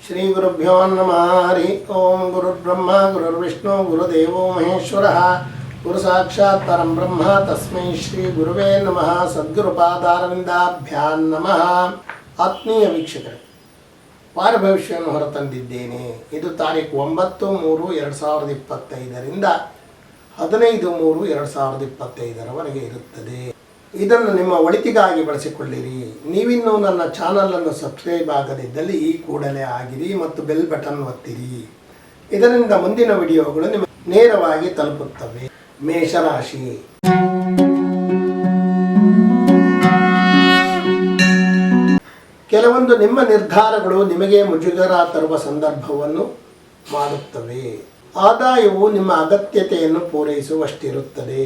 ಶ್ರೀ ಗುರುಭ್ಯೋ ನಮಃ. ಹರಿ ಓಂ. ಗುರುರ್ಬ್ರಹ್ಮ ಗುರುರ್ವಿಷ್ಣು ಗುರುದೇವೋ ಮಹೇಶ್ವರಃ. ಗುರು ಸಾಕ್ಷಾತ್ ಪರಂ ಬ್ರಹ್ಮ ತಸ್ಮೈ ಶ್ರೀ ಗುರುವೇ ನಮಃ. ಸದ್ಗುರುಪಾದಾರವಿಂದಾಭ್ಯಾಂ ನಮಃ. ಆತ್ಮೀಯ ವೀಕ್ಷಕರೇ, ವಾರ ಭವಿಷ್ಯವನ್ನು ಹೊರತಂದಿದ್ದೇನೆ. ಇದು ತಾರೀಕು 9/3/2025ರಿಂದ 15/3/2025ರವರೆಗೆ ಇರುತ್ತದೆ. ಇದನ್ನು ನಿಮ್ಮ ಒಳಿತಿಗಾಗಿ ಬಳಸಿಕೊಳ್ಳಿರಿ. ನೀವಿನ್ನೂ ನನ್ನ ಚಾನಲನ್ನು ಸಬ್ಸ್ಕ್ರೈಬ್ ಆಗದಿದ್ದಲ್ಲಿ ಈ ಕೂಡಲೇ ಆಗಿರಿ ಮತ್ತು ಬೆಲ್ ಬಟನ್ ಒತ್ತಿರಿ. ಇದರಿಂದ ಮುಂದಿನ ವಿಡಿಯೋಗಳು ನಿಮಗೆ ನೇರವಾಗಿ ತಲುಪುತ್ತವೆ. ಮೇಷರಾಶಿ. ಕೆಲವೊಂದು ನಿಮ್ಮ ನಿರ್ಧಾರಗಳು ನಿಮಗೆ ಮುಜುಗರ ತರುವ ಸಂದರ್ಭವನ್ನು ಮಾಡುತ್ತವೆ. ಆದಾಯವು ನಿಮ್ಮ ಅಗತ್ಯತೆಯನ್ನು ಪೂರೈಸುವಷ್ಟಿರುತ್ತದೆ.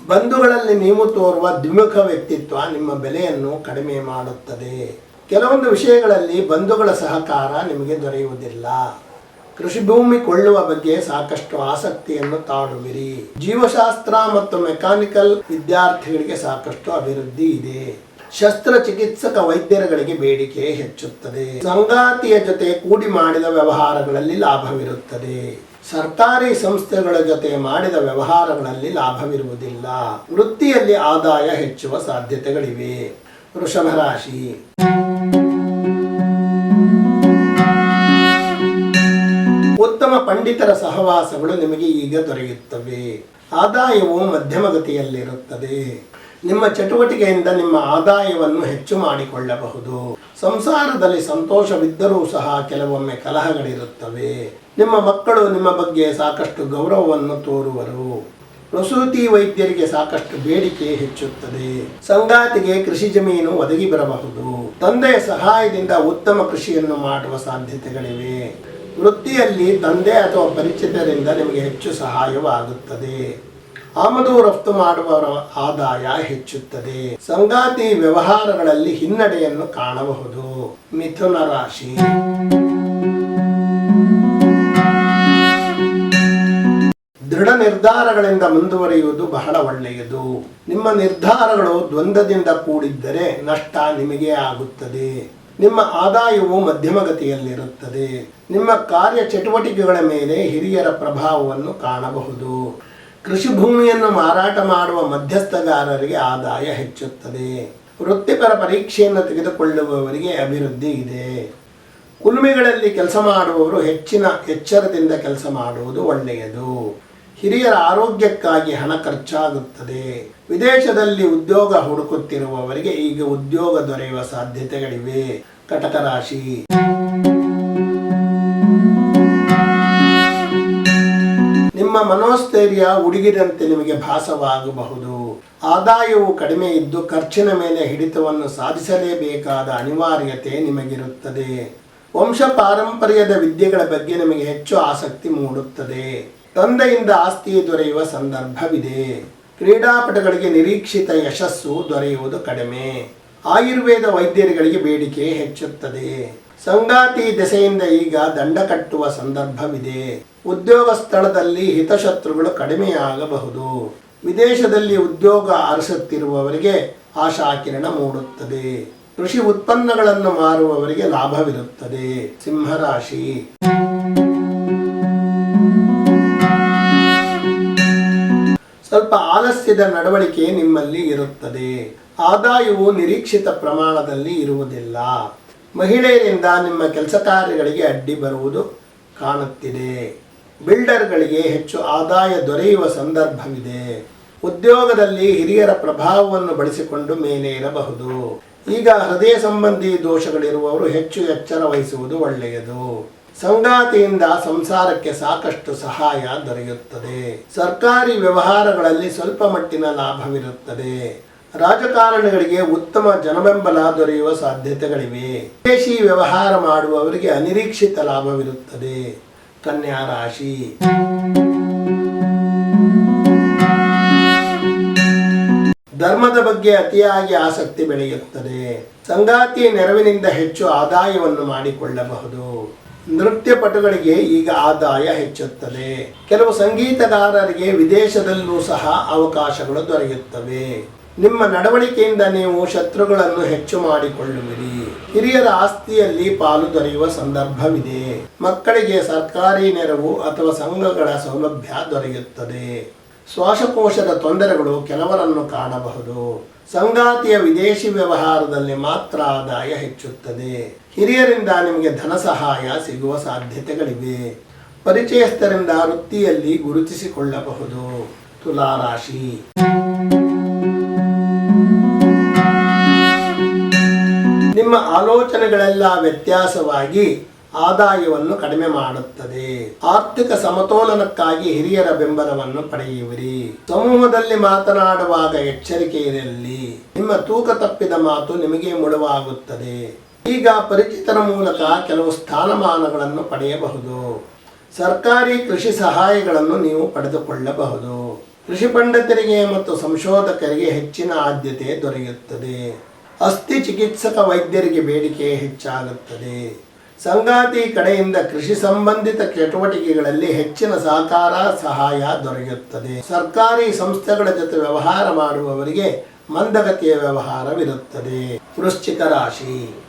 ಬಂಧುಗಳಲ್ಲಿ ನೀವು ತೋರುವ ದ್ವಿಮುಖ ವ್ಯಕ್ತಿತ್ವ ನಿಮ್ಮ ಬೆಲೆಯನ್ನು ಕಡಿಮೆ ಮಾಡುತ್ತದೆ. ಕೆಲವೊಂದು ವಿಷಯಗಳಲ್ಲಿ ಬಂಧುಗಳ ಸಹಕಾರ ನಿಮಗೆ ದೊರೆಯುವುದಿಲ್ಲ. ಕೃಷಿ ಭೂಮಿ ಕೊಳ್ಳುವ ಬಗ್ಗೆ ಸಾಕಷ್ಟು ಆಸಕ್ತಿಯನ್ನು ತಾಳುವಿರಿ. ಜೀವಶಾಸ್ತ್ರ ಮತ್ತು ಮೆಕ್ಯಾನಿಕಲ್ ವಿದ್ಯಾರ್ಥಿಗಳಿಗೆ ಸಾಕಷ್ಟು ಅಭಿವೃದ್ಧಿ ಇದೆ. ಶಸ್ತ್ರಚಿಕಿತ್ಸಕ ವೈದ್ಯರುಗಳಿಗೆ ಬೇಡಿಕೆ ಹೆಚ್ಚುತ್ತದೆ. ಸಂಗಾತಿಯ ಜೊತೆ ಕೂಡಿ ಮಾಡಿದ ವ್ಯವಹಾರಗಳಲ್ಲಿ ಲಾಭವಿರುತ್ತದೆ. ಸರ್ಕಾರಿ ಸಂಸ್ಥೆಗಳ ಜೊತೆ ಮಾಡಿದ ವ್ಯವಹಾರಗಳಲ್ಲಿ ಲಾಭವಿರುವುದಿಲ್ಲ. ವೃತ್ತಿಯಲ್ಲಿ ಆದಾಯ ಹೆಚ್ಚುವ ಸಾಧ್ಯತೆಗಳಿವೆ. ವೃಷಭ ರಾಶಿ. ಉತ್ತಮ ಪಂಡಿತರ ಸಹವಾಸಗಳು ನಿಮಗೆ ಈಗ ದೊರೆಯುತ್ತವೆ. ಆದಾಯವು ಮಧ್ಯಮಗತಿಯಲ್ಲಿರುತ್ತದೆ. ನಿಮ್ಮ ಚಟುವಟಿಕೆಯಿಂದ ನಿಮ್ಮ ಆದಾಯವನ್ನು ಹೆಚ್ಚು ಮಾಡಿಕೊಳ್ಳಬಹುದು. ಸಂಸಾರದಲ್ಲಿ ಸಂತೋಷವಿದ್ದರೂ ಸಹ ಕೆಲವೊಮ್ಮೆ ಕಲಹಗಳಿರುತ್ತವೆ. ನಿಮ್ಮ ಮಕ್ಕಳು ನಿಮ್ಮ ಬಗ್ಗೆ ಸಾಕಷ್ಟು ಗೌರವವನ್ನು ತೋರುವರು. ಪ್ರಸೂತಿ ವೈದ್ಯರಿಗೆ ಸಾಕಷ್ಟು ಬೇಡಿಕೆ ಹೆಚ್ಚುತ್ತದೆ. ಸಂಗಾತಿಗೆ ಕೃಷಿ ಜಮೀನು ಒದಗಿ ಬರಬಹುದು. ತಂದೆಯ ಸಹಾಯದಿಂದ ಉತ್ತಮ ಕೃಷಿಯನ್ನು ಮಾಡುವ ಸಾಧ್ಯತೆಗಳಿವೆ. ವೃತ್ತಿಯಲ್ಲಿ ತಂದೆ ಅಥವಾ ಪರಿಚಿತರಿಂದ ನಿಮಗೆ ಹೆಚ್ಚು ಸಹಾಯವಾಗುತ್ತದೆ. ಆಮದು ರಫ್ತು ಮಾಡುವವರ ಆದಾಯ ಹೆಚ್ಚುತ್ತದೆ. ಸಂಗಾತಿ ವ್ಯವಹಾರಗಳಲ್ಲಿ ಹಿನ್ನಡೆಯನ್ನು ಕಾಣಬಹುದು. ಮಿಥುನ ರಾಶಿ. ದೃಢ ನಿರ್ಧಾರಗಳಿಂದ ಮುಂದುವರಿಯುವುದು ಬಹಳ ಒಳ್ಳೆಯದು. ನಿಮ್ಮ ನಿರ್ಧಾರಗಳು ದ್ವಂದ್ವದಿಂದ ಕೂಡಿದ್ದರೆ ನಷ್ಟ ನಿಮಗೆ ಆಗುತ್ತದೆ. ನಿಮ್ಮ ಆದಾಯವು ಮಧ್ಯಮಗತಿಯಲ್ಲಿರುತ್ತದೆ. ನಿಮ್ಮ ಕಾರ್ಯ ಚಟುವಟಿಕೆಗಳ ಮೇಲೆ ಹಿರಿಯರ ಪ್ರಭಾವವನ್ನು ಕಾಣಬಹುದು. ಕೃಷಿ ಭೂಮಿಯನ್ನು ಮಾರಾಟ ಮಾಡುವ ಮಧ್ಯಸ್ಥಗಾರರಿಗೆ ಆದಾಯ ಹೆಚ್ಚುತ್ತದೆ. ವೃತ್ತಿಪರ ಪರೀಕ್ಷೆಯನ್ನು ತೆಗೆದುಕೊಳ್ಳುವವರಿಗೆ ಅಭಿವೃದ್ಧಿ ಇದೆ. ಕುಲುಮೆಗಳಲ್ಲಿ ಕೆಲಸ ಮಾಡುವವರು ಹೆಚ್ಚಿನ ಎಚ್ಚರದಿಂದ ಕೆಲಸ ಮಾಡುವುದು ಒಳ್ಳೆಯದು. ಹಿರಿಯರ ಆರೋಗ್ಯಕ್ಕಾಗಿ ಹಣ ಖರ್ಚಾಗುತ್ತದೆ. ವಿದೇಶದಲ್ಲಿ ಉದ್ಯೋಗ ಹುಡುಕುತ್ತಿರುವವರಿಗೆ ಈಗ ಉದ್ಯೋಗ ದೊರೆಯುವ ಸಾಧ್ಯತೆಗಳಿವೆ. ಕಟಕ ರಾಶಿ. ನಿಮ್ಮ ಮನೋಸ್ಥೈರ್ಯ ಉಡುಗಿದಂತೆ ನಿಮಗೆ ಭಾಸವಾಗಬಹುದು. ಆದಾಯವು ಕಡಿಮೆ ಇದ್ದು ಖರ್ಚಿನ ಮೇಲೆ ಹಿಡಿತವನ್ನು ಸಾಧಿಸಲೇಬೇಕಾದ ಅನಿವಾರ್ಯತೆ ನಿಮಗಿರುತ್ತದೆ. ವಂಶ ಪಾರಂಪರ್ಯದ ವಿದ್ಯೆಗಳ ಬಗ್ಗೆ ನಿಮಗೆ ಹೆಚ್ಚು ಆಸಕ್ತಿ ಮೂಡುತ್ತದೆ. ತಂದೆಯಿಂದ ಆಸ್ತಿ ದೊರೆಯುವ ಸಂದರ್ಭವಿದೆ. ಕ್ರೀಡಾಪಟುಗಳಿಗೆ ನಿರೀಕ್ಷಿತ ಯಶಸ್ಸು ದೊರೆಯುವುದು ಕಡಿಮೆ. ಆಯುರ್ವೇದ ವೈದ್ಯರುಗಳಿಗೆ ಬೇಡಿಕೆ ಹೆಚ್ಚುತ್ತದೆ. ಸಂಗಾತಿ ದೆಸೆಯಿಂದ ಈಗ ದಂಡ ಕಟ್ಟುವ ಸಂದರ್ಭವಿದೆ. ಉದ್ಯೋಗ ಸ್ಥಳದಲ್ಲಿ ಹಿತಶತ್ರುಗಳು ಕಡಿಮೆಯಾಗಬಹುದು. ವಿದೇಶದಲ್ಲಿ ಉದ್ಯೋಗ ಅರಸುತ್ತಿರುವವರಿಗೆ ಆಶಾಕಿರಣ ಮೂಡುತ್ತದೆ. ಕೃಷಿ ಉತ್ಪನ್ನಗಳನ್ನು ಮಾರುವವರಿಗೆ ಲಾಭವಿರುತ್ತದೆ. ಸಿಂಹರಾಶಿ. ಸ್ವಲ್ಪ ಆಲಸ್ಯದ ನಡವಳಿಕೆ ನಿಮ್ಮಲ್ಲಿ ಇರುತ್ತದೆ. ಆದಾಯವು ನಿರೀಕ್ಷಿತ ಪ್ರಮಾಣದಲ್ಲಿ ಇರುವುದಿಲ್ಲ. ಮಹಿಳೆಯರಿಂದ ನಿಮ್ಮ ಕೆಲಸ ಕಾರ್ಯಗಳಿಗೆ ಅಡ್ಡಿ ಬರುವುದು ಕಾಣುತ್ತಿದೆ. ಬಿಲ್ಡರ್ಗಳಿಗೆ ಹೆಚ್ಚು ಆದಾಯ ದೊರೆಯುವ ಸಂದರ್ಭವಿದೆ. ಉದ್ಯೋಗದಲ್ಲಿ ಹಿರಿಯರ ಪ್ರಭಾವವನ್ನು ಬಳಸಿಕೊಂಡು ಮೇಲೆ ಇರಬಹುದು. ಈಗ ಹೃದಯ ಸಂಬಂಧಿ ದೋಷಗಳಿರುವವರು ಹೆಚ್ಚು ಎಚ್ಚರ ವಹಿಸುವುದು ಒಳ್ಳೆಯದು. ಸಂಗಾತಿಯಿಂದ ಸಂಸಾರಕ್ಕೆ ಸಾಕಷ್ಟು ಸಹಾಯ ದೊರೆಯುತ್ತದೆ. ಸರ್ಕಾರಿ ವ್ಯವಹಾರಗಳಲ್ಲಿ ಸ್ವಲ್ಪ ಮಟ್ಟಿನ ಲಾಭವಿರುತ್ತದೆ. ರಾಜಕಾರಣಿಗಳಿಗೆ ಉತ್ತಮ ಜನಬೆಂಬಲ ದೊರೆಯುವ ಸಾಧ್ಯತೆಗಳಿವೆ. ವಿದೇಶಿ ವ್ಯವಹಾರ ಮಾಡುವವರಿಗೆ ಅನಿರೀಕ್ಷಿತ ಲಾಭವಿರುತ್ತದೆ. ಕನ್ಯಾ ರಾಶಿ. ಧರ್ಮದ ಬಗ್ಗೆ ಅತಿಯಾಗಿ ಆಸಕ್ತಿ ಬೆಳೆಯುತ್ತದೆ. ಸಂಗಾತಿಯ ನೆರವಿನಿಂದ ಹೆಚ್ಚು ಆದಾಯವನ್ನು ಮಾಡಿಕೊಳ್ಳಬಹುದು. ನೃತ್ಯ ಪಟುಗಳಿಗೆ ಈಗ ಆದಾಯ ಹೆಚ್ಚುತ್ತದೆ. ಕೆಲವು ಸಂಗೀತಗಾರರಿಗೆ ವಿದೇಶದಲ್ಲೂ ಸಹ ಅವಕಾಶಗಳು ದೊರೆಯುತ್ತವೆ. ನಿಮ್ಮ ನಡವಳಿಕೆಯಿಂದ ನೀವು ಶತ್ರುಗಳನ್ನು ಹೆಚ್ಚು ಮಾಡಿಕೊಳ್ಳುವಿರಿ. ಹಿರಿಯರ ಆಸ್ತಿಯಲ್ಲಿ ಪಾಲು ದೊರೆಯುವ ಸಂದರ್ಭವಿದೆ. ಮಕ್ಕಳಿಗೆ ಸರ್ಕಾರಿ ನೆರವು ಅಥವಾ ಸಂಘಗಳ ಸೌಲಭ್ಯ ದೊರೆಯುತ್ತದೆ. ಶ್ವಾಸಕೋಶದ ತೊಂದರೆಗಳು ಕೆಲವರನ್ನು ಕಾಣಬಹುದು. ಸಂಗಾತಿಯ ವಿದೇಶಿ ವ್ಯವಹಾರದಲ್ಲಿ ಮಾತ್ರ ಆದಾಯ ಹೆಚ್ಚುತ್ತದೆ. ಹಿರಿಯರಿಂದ ನಿಮಗೆ ಧನ ಸಹಾಯ ಸಿಗುವ ಸಾಧ್ಯತೆಗಳಿವೆ. ಪರಿಚಯಸ್ಥರಿಂದ ವೃತ್ತಿಯಲ್ಲಿ ಗುರುತಿಸಿಕೊಳ್ಳಬಹುದು. ತುಲಾ ರಾಶಿ. ನಿಮ್ಮ ಆಲೋಚನೆಗಳೆಲ್ಲ ವ್ಯತ್ಯಾಸವಾಗಿ ಆದಾಯವನ್ನು ಕಡಿಮೆ ಮಾಡುತ್ತದೆ. ಆರ್ಥಿಕ ಸಮತೋಲನಕ್ಕಾಗಿ ಹಿರಿಯರ ಬೆಂಬಲವನ್ನು ಪಡೆಯುವಿರಿ. ಸಮೂಹದಲ್ಲಿ ಮಾತನಾಡುವಾಗ ಎಚ್ಚರಿಕೆ ಇರಲಿ. ನಿಮ್ಮ ತೂಕ ತಪ್ಪಿದ ಮಾತು ನಿಮಗೆ ಮುಳುವಾಗುತ್ತದೆ. ಈಗ ಪರಿಚಿತರ ಮೂಲಕ ಕೆಲವು ಸ್ಥಾನಮಾನಗಳನ್ನು ಪಡೆಯಬಹುದು. ಸರ್ಕಾರಿ ಕೃಷಿ ಸಹಾಯಗಳನ್ನು ನೀವು ಪಡೆದುಕೊಳ್ಳಬಹುದು. ಕೃಷಿ ಪಂಡಿತರಿಗೆ ಮತ್ತು ಸಂಶೋಧಕರಿಗೆ ಹೆಚ್ಚಿನ ಆದ್ಯತೆ ದೊರೆಯುತ್ತದೆ. ಅಸ್ಥಿ ಚಿಕಿತ್ಸಕ ವೈದ್ಯರಿಗೆ ಬೇಡಿಕೆ ಹೆಚ್ಚಾಗುತ್ತದೆ. ಸಂಗಾತಿ ಕಡೆಯಿಂದ ಕೃಷಿ ಸಂಬಂಧಿತ ಚಟುವಟಿಕೆಗಳಲ್ಲಿ ಹೆಚ್ಚಿನ ಸಹಕಾರ ಸಹಾಯ ದೊರೆಯುತ್ತದೆ. ಸರ್ಕಾರಿ ಸಂಸ್ಥೆಗಳ ಜೊತೆ ವ್ಯವಹಾರ ಮಾಡುವವರಿಗೆ ಮಂದಗತಿಯ ವ್ಯವಹಾರವಿರುತ್ತದೆ. ವೃಶ್ಚಿಕ ರಾಶಿ.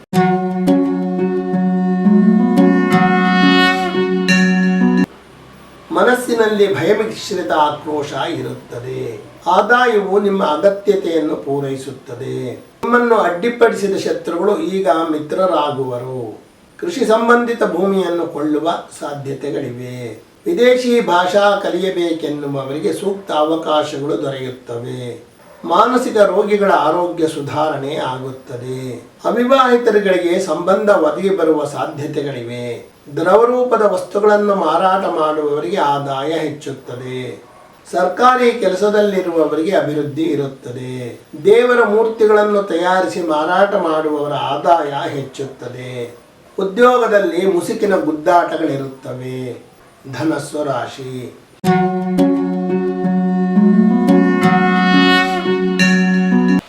ಮನಸ್ಸಿನಲ್ಲಿ ಭಯಮಿಶ್ರಿತ ಆಕ್ರೋಶ ಇರುತ್ತದೆ. ಆದಾಯವು ನಿಮ್ಮ ಅಗತ್ಯತೆಯನ್ನು ಪೂರೈಸುತ್ತದೆ. ನಿಮ್ಮನ್ನು ಅಡ್ಡಿಪಡಿಸಿದ ಶತ್ರುಗಳು ಈಗ ಮಿತ್ರರಾಗುವರು. ಕೃಷಿ ಸಂಬಂಧಿತ ಭೂಮಿಯನ್ನು ಕೊಳ್ಳುವ ಸಾಧ್ಯತೆಗಳಿವೆ. ವಿದೇಶಿ ಭಾಷಾ ಕಲಿಯಬೇಕೆನ್ನುವವರಿಗೆ ಸೂಕ್ತ ಅವಕಾಶಗಳು ದೊರೆಯುತ್ತವೆ. ಮಾನಸಿಕ ರೋಗಿಗಳ ಆರೋಗ್ಯ ಸುಧಾರಣೆ ಆಗುತ್ತದೆ. ಅವಿವಾಹಿತರುಗಳಿಗೆ ಸಂಬಂಧ ಒದಗಿ ಬರುವ ಸಾಧ್ಯತೆಗಳಿವೆ. ದ್ರವರೂಪದ ವಸ್ತುಗಳನ್ನು ಮಾರಾಟ ಮಾಡುವವರಿಗೆ ಆದಾಯ ಹೆಚ್ಚುತ್ತದೆ. ಸರ್ಕಾರಿ ಕೆಲಸದಲ್ಲಿರುವವರಿಗೆ ಅಭಿವೃದ್ಧಿ ಇರುತ್ತದೆ. ದೇವರ ಮೂರ್ತಿಗಳನ್ನು ತಯಾರಿಸಿ ಮಾರಾಟ ಮಾಡುವವರ ಆದಾಯ ಹೆಚ್ಚುತ್ತದೆ. ಉದ್ಯೋಗದಲ್ಲಿ ಮುಸುಕಿನ ಗುದ್ದಾಟಗಳಿರುತ್ತವೆ. ಧನಸ್ಸು ರಾಶಿ.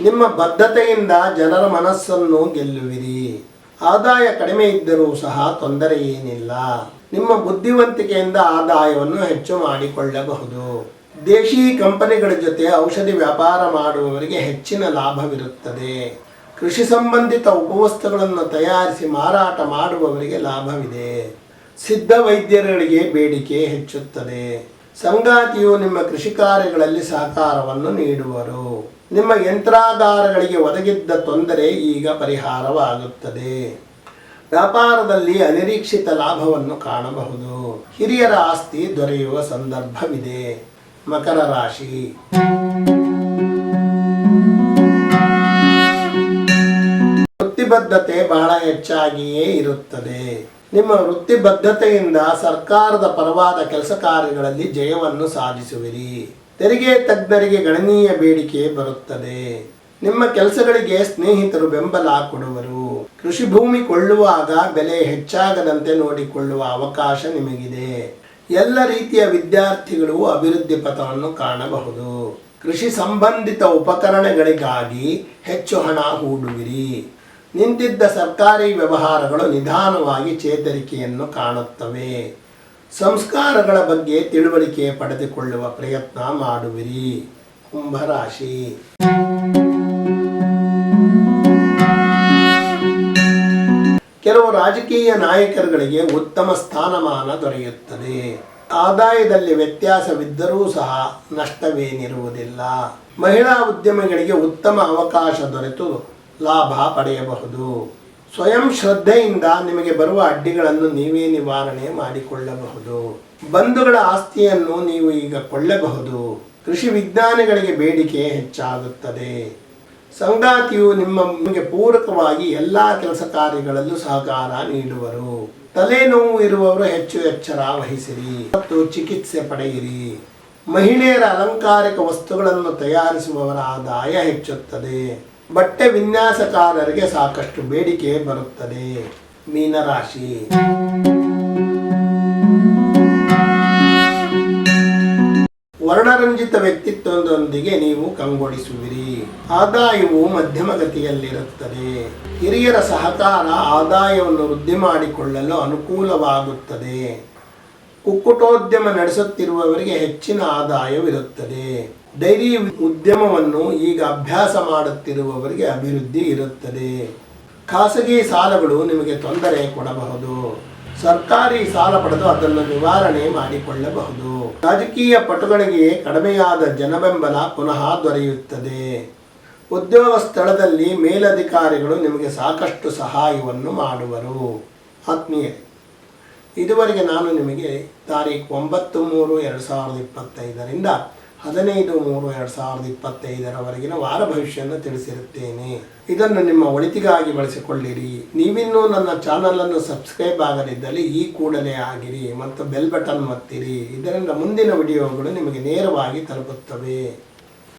ನಿಮ್ಮ ಬದ್ಧತೆಯಿಂದ ಜನರ ಮನಸ್ಸನ್ನು ಗೆಲ್ಲುವಿರಿ. ಆದಾಯ ಕಡಿಮೆ ಇದ್ದರೂ ಸಹ ತೊಂದರೆ ಏನಿಲ್ಲ. ನಿಮ್ಮ ಬುದ್ಧಿವಂತಿಕೆಯಿಂದ ಆದಾಯವನ್ನು ಹೆಚ್ಚು ಮಾಡಿಕೊಳ್ಳಬಹುದು. ದೇಶಿ ಕಂಪನಿಗಳ ಜೊತೆ ಔಷಧಿ ವ್ಯಾಪಾರ ಮಾಡುವವರಿಗೆ ಹೆಚ್ಚಿನ ಲಾಭವಿರುತ್ತದೆ. ಕೃಷಿ ಸಂಬಂಧಿತ ಉಪವಸ್ತುಗಳನ್ನು ತಯಾರಿಸಿ ಮಾರಾಟ ಮಾಡುವವರಿಗೆ ಲಾಭವಿದೆ. ಸಿದ್ಧ ವೈದ್ಯರುಗಳಿಗೆ ಬೇಡಿಕೆ ಹೆಚ್ಚುತ್ತದೆ. ಸಂಗಾತಿಯು ನಿಮ್ಮ ಕೃಷಿ ಕಾರ್ಯಗಳಲ್ಲಿ ಸಹಕಾರವನ್ನು ನೀಡುವರು. ನಿಮ್ಮ ಯಂತ್ರಾಗಾರಗಳಿಗೆ ಒದಗಿದ್ದ ತೊಂದರೆ ಈಗ ಪರಿಹಾರವಾಗುತ್ತದೆ. ವ್ಯಾಪಾರದಲ್ಲಿ ಅನಿರೀಕ್ಷಿತ ಲಾಭವನ್ನು ಕಾಣಬಹುದು. ಹಿರಿಯರ ಆಸ್ತಿ ದೊರೆಯುವ ಸಂದರ್ಭವಿದೆ. ಮಕರ ರಾಶಿ. ವೃತ್ತಿಬದ್ಧತೆ ಬಹಳ ಹೆಚ್ಚಾಗಿಯೇ ಇರುತ್ತದೆ. ನಿಮ್ಮ ವೃತ್ತಿಬದ್ಧತೆಯಿಂದ ಸರ್ಕಾರದ ಪರವಾದ ಕೆಲಸ ಕಾರ್ಯಗಳಲ್ಲಿ ಜಯವನ್ನು ಸಾಧಿಸುವಿರಿ. ತೆರಿಗೆ ತಜ್ಞರಿಗೆ ಗಣನೀಯ ಬೇಡಿಕೆ ಬರುತ್ತದೆ. ನಿಮ್ಮ ಕೆಲಸಗಳಿಗೆ ಸ್ನೇಹಿತರು ಬೆಂಬಲ ಕೊಡುವರು. ಕೃಷಿ ಭೂಮಿ ಕೊಳ್ಳುವಾಗ ಬೆಲೆ ಹೆಚ್ಚಾಗದಂತೆ ನೋಡಿಕೊಳ್ಳುವ ಅವಕಾಶ ನಿಮಗಿದೆ. ಎಲ್ಲ ರೀತಿಯ ವಿದ್ಯಾರ್ಥಿಗಳು ಅಭಿವೃದ್ಧಿ ಪಥವನ್ನು ಕಾಣಬಹುದು. ಕೃಷಿ ಸಂಬಂಧಿತ ಉಪಕರಣಗಳಿಗಾಗಿ ಹೆಚ್ಚು ಹಣ ಹೂಡುವಿರಿ. ನಿಂತಿದ್ದ ಸರ್ಕಾರಿ ವ್ಯವಹಾರಗಳು ನಿಧಾನವಾಗಿ ಚೇತರಿಕೆಯನ್ನು ಕಾಣುತ್ತವೆ. ಸಂಸ್ಕಾರಗಳ ಬಗ್ಗೆ ತಿಳುವಳಿಕೆ ಪಡೆದುಕೊಳ್ಳುವ ಪ್ರಯತ್ನ ಮಾಡುವಿರಿ. ಕುಂಭರಾಶಿ. ಕೆಲವು ರಾಜಕೀಯ ನಾಯಕರುಗಳಿಗೆ ಉತ್ತಮ ಸ್ಥಾನಮಾನ ದೊರೆಯುತ್ತದೆ. ಆದಾಯದಲ್ಲಿ ವ್ಯತ್ಯಾಸವಿದ್ದರೂ ಸಹ ನಷ್ಟವೇನಿರುವುದಿಲ್ಲ. ಮಹಿಳಾ ಉದ್ಯಮಿಗಳಿಗೆ ಉತ್ತಮ ಅವಕಾಶ ದೊರೆತು ಲಾಭ ಪಡೆಯಬಹುದು. ಸ್ವಯಂ ಶ್ರದ್ಧೆಯಿಂದ ನಿಮಗೆ ಬರುವ ಅಡ್ಡಿಗಳನ್ನು ನೀವೇ ನಿವಾರಣೆ ಮಾಡಿಕೊಳ್ಳಬಹುದು. ಬಂಧುಗಳ ಆಸ್ತಿಯನ್ನು ನೀವು ಈಗ ಕೊಳ್ಳಬಹುದು. ಕೃಷಿ ವಿಜ್ಞಾನಿಗಳಿಗೆ ಬೇಡಿಕೆ ಹೆಚ್ಚಾಗುತ್ತದೆ. ಸಂಗಾತಿಯು ನಿಮಗೆ ಪೂರಕವಾಗಿ ಎಲ್ಲ ಕೆಲಸ ಕಾರ್ಯಗಳಲ್ಲೂ ಸಹಕಾರ ನೀಡುವರು. ತಲೆನೋವು ಇರುವವರು ಹೆಚ್ಚು ಎಚ್ಚರ ವಹಿಸಿರಿ ಮತ್ತು ಚಿಕಿತ್ಸೆ ಪಡೆಯಿರಿ. ಮಹಿಳೆಯರ ಅಲಂಕಾರಿಕ ವಸ್ತುಗಳನ್ನು ತಯಾರಿಸುವವರ ಆದಾಯ ಹೆಚ್ಚುತ್ತದೆ. ಬಟ್ಟೆ ವಿನ್ಯಾಸಕಾರರಿಗೆ ಸಾಕಷ್ಟು ಬೇಡಿಕೆ ಬರುತ್ತದೆ. ಮೀನರಾಶಿ. ವರ್ಣರಂಜಿತ ವ್ಯಕ್ತಿತ್ವದೊಂದಿಗೆ ನೀವು ಕಂಗೊಳಿಸುವಿರಿ. ಆದಾಯವು ಮಧ್ಯಮ ಗತಿಯಲ್ಲಿರುತ್ತದೆ. ಹಿರಿಯರ ಸಹಕಾರ ಆದಾಯವನ್ನು ವೃದ್ಧಿ ಮಾಡಿಕೊಳ್ಳಲು ಅನುಕೂಲವಾಗುತ್ತದೆ. ಕುಕ್ಕುಟೋದ್ಯಮ ನಡೆಸುತ್ತಿರುವವರಿಗೆ ಹೆಚ್ಚಿನ ಆದಾಯವಿರುತ್ತದೆ. ಡೈರಿ ಉದ್ಯಮವನ್ನು ಈಗ ಅಭ್ಯಾಸ ಮಾಡುತ್ತಿರುವವರಿಗೆ ಅಭಿವೃದ್ಧಿ ಇರುತ್ತದೆ. ಖಾಸಗಿ ಸಾಲಗಳು ನಿಮಗೆ ತೊಂದರೆ ಕೊಡಬಹುದು. ಸರ್ಕಾರಿ ಸಾಲ ಪಡೆದು ಅದನ್ನು ನಿವಾರಣೆ ಮಾಡಿಕೊಳ್ಳಬಹುದು. ರಾಜಕೀಯ ಪಟುಗಳಿಗೆ ಕಡಿಮೆಯಾದ ಜನಬೆಂಬಲ ಪುನಃ ದೊರೆಯುತ್ತದೆ. ಉದ್ಯೋಗ ಸ್ಥಳದಲ್ಲಿ ಮೇಲಧಿಕಾರಿಗಳು ನಿಮಗೆ ಸಾಕಷ್ಟು ಸಹಾಯವನ್ನು ಮಾಡುವರು. ಆತ್ಮೀಯರೇ, ಇದುವರೆಗೆ ನಾನು ನಿಮಗೆ ತಾರೀಕು 9/3/2025ರಿಂದ 15/3/2025ರವರೆಗಿನ ವಾರ ಭವಿಷ್ಯವನ್ನು ತಿಳಿಸಿರುತ್ತೇನೆ. ಇದನ್ನು ನಿಮ್ಮ ಒಳಿತಿಗಾಗಿ ಬಳಸಿಕೊಳ್ಳಿರಿ. ನೀವಿನ್ನೂ ನನ್ನ ಚಾನಲನ್ನು ಸಬ್ಸ್ಕ್ರೈಬ್ ಆಗದಿದ್ದಲ್ಲಿ ಈ ಕೂಡಲೇ ಆಗಿರಿ ಮತ್ತು ಬೆಲ್ ಬಟನ್ ಒತ್ತಿರಿ. ಇದರಿಂದ ಮುಂದಿನ ವಿಡಿಯೋಗಳು ನಿಮಗೆ ನೇರವಾಗಿ ತಲುಪುತ್ತವೆ.